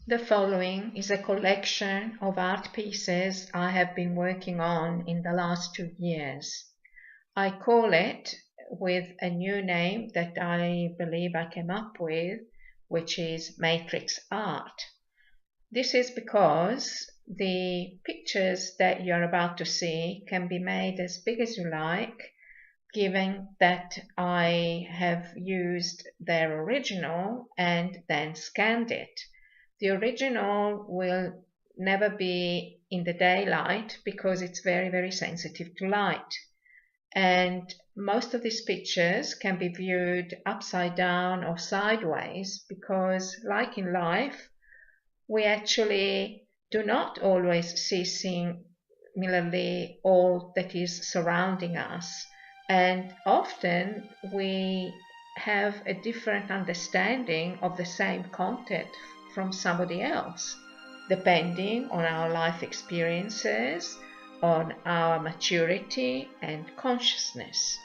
The following is a collection of art pieces I have been working on in the last 2 years. I call it with a new name that I believe I came up with, which is matrix art. This is because the pictures that you're about to see can be made as big as you like, given that I have used their original and then scanned it. The original will never be in the daylight because it's very, very sensitive to light. And most of these pictures can be viewed upside down or sideways because, like in life, we actually do not always see similarly all that is surrounding us. And often we have a different understanding of the same content from somebody else, depending on our life experiences, on our maturity and consciousness.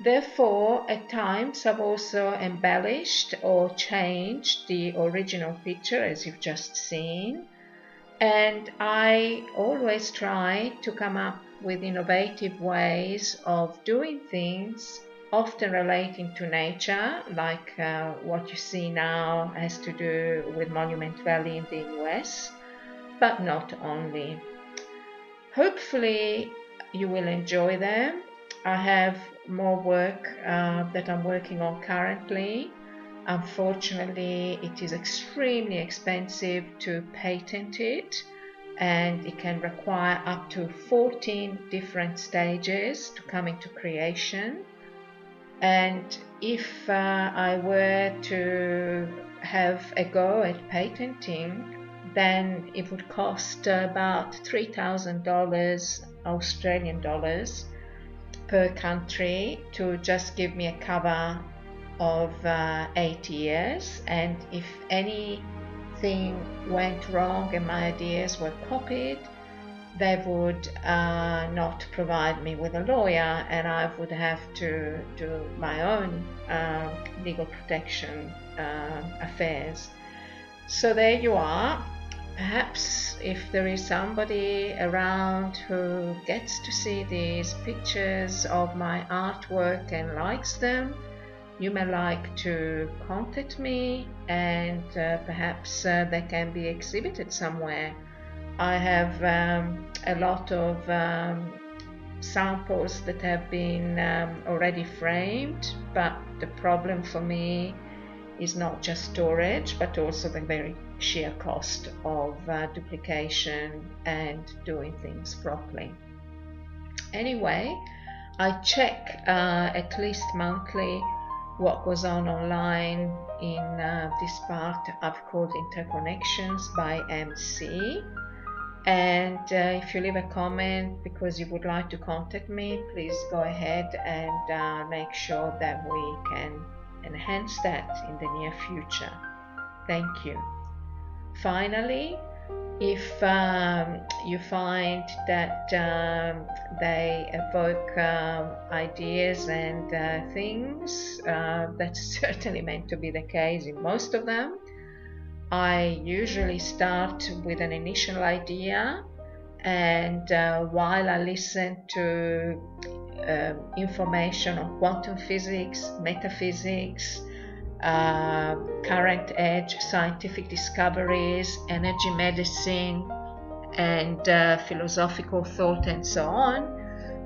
Therefore, at times I've also embellished or changed the original picture, as you've just seen, and I always try to come up with innovative ways of doing things, often relating to nature, like what you see now has to do with Monument Valley in the US, but not only. Hopefully you will enjoy them. I have more work that I'm working on currently. Unfortunately, it is extremely expensive to patent it, and it can require up to 14 different stages to come into creation. And if I were to have a go at patenting, then it would cost about $3,000 Australian dollars per country to just give me a cover of 8 years. And if anything went wrong and my ideas were copied, they would not provide me with a lawyer, and I would have to do my own legal protection affairs. So there you are. Perhaps if there is somebody around who gets to see these pictures of my artwork and likes them, you may like to contact me, and perhaps they can be exhibited somewhere. I have a lot of samples that have been already framed, but the problem for me is not just storage, but also the very sheer cost of duplication and doing things properly. Anyway, I check at least monthly what goes on online in this part I've called Interconnections by MC. And if you leave a comment because you would like to contact me, please go ahead and make sure that we can enhance that in the near future. Thank you. Finally, if you find that they evoke ideas and things, that's certainly meant to be the case in most of them. I usually start with an initial idea, and while I listen to information on quantum physics, metaphysics, current edge scientific discoveries, energy medicine, and philosophical thought and so on,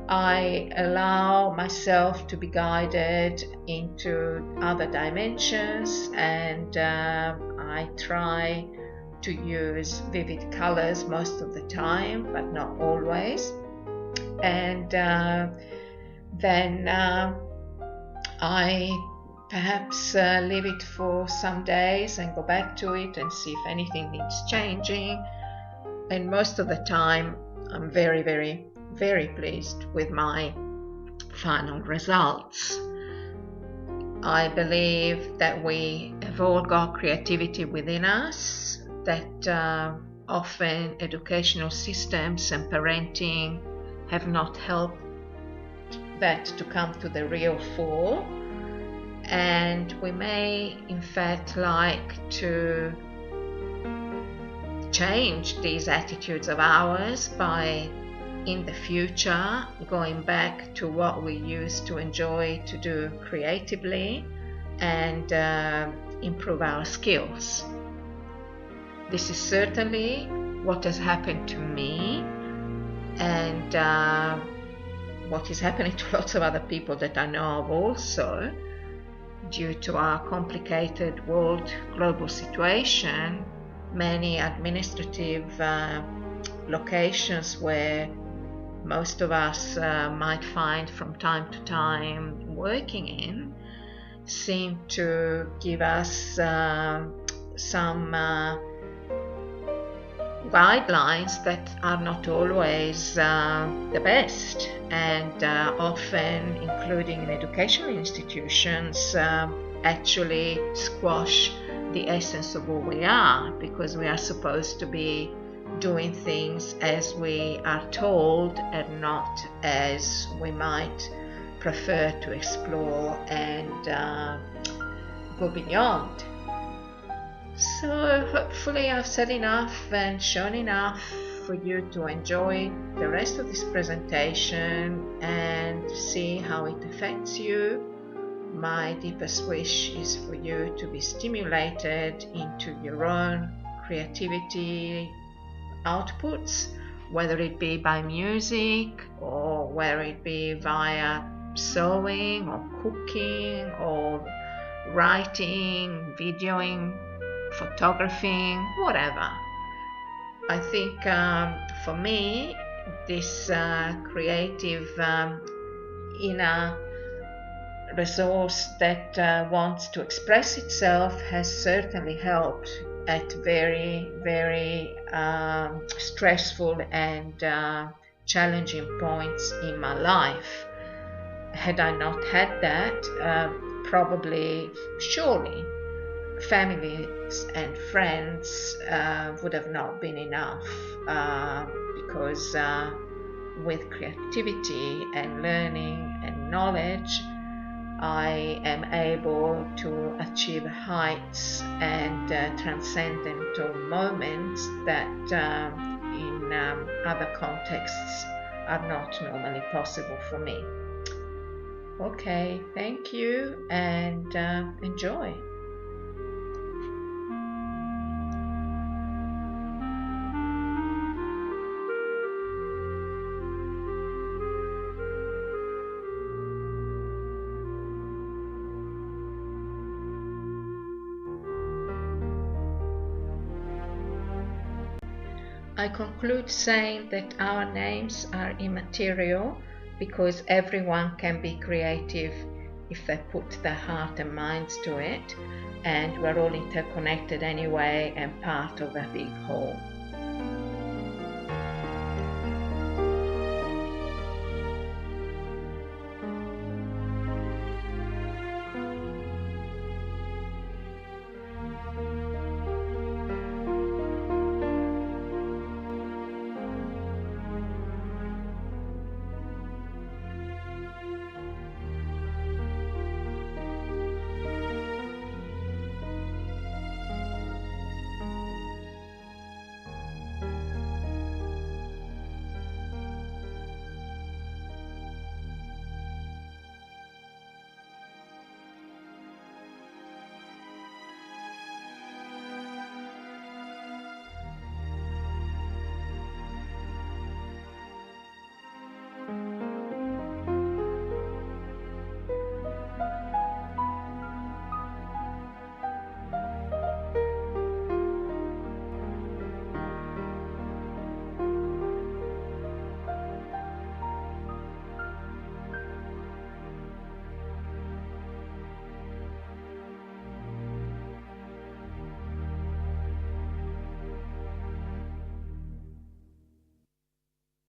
I allow myself to be guided into other dimensions, and I try to use vivid colors most of the time, but not always. And then I perhaps leave it for some days and go back to it and see if anything needs changing. And most of the time, I'm very, very, very pleased with my final results. I believe that we have all got creativity within us, that often educational systems and parenting have not helped that to come to the real fore. And we may in fact like to change these attitudes of ours by, in the future, going back to what we used to enjoy to do creatively and improve our skills. This is certainly what has happened to me, and what is happening to lots of other people that I know of also. Due to our complicated world global situation, many administrative locations where most of us might find from time to time working in seem to give us some guidelines that are not always the best, and often, including in educational institutions, actually squash the essence of who we are, because we are supposed to be doing things as we are told and not as we might prefer to explore and go beyond. So hopefully I've said enough and shown enough for you to enjoy the rest of this presentation and see how it affects you. My deepest wish is for you to be stimulated into your own creativity outputs, whether it be by music or whether it be via sewing or cooking or writing, videoing, photographing, whatever. I think for me, this creative inner resource that wants to express itself has certainly helped at very, very stressful and challenging points in my life. Had I not had that, probably, surely, families and friends would have not been enough, because with creativity and learning and knowledge, I am able to achieve heights and transcendental moments that in other contexts are not normally possible for me. Okay, thank you and enjoy. I conclude saying that our names are immaterial because everyone can be creative if they put their heart and minds to it, and we're all interconnected anyway and part of a big whole.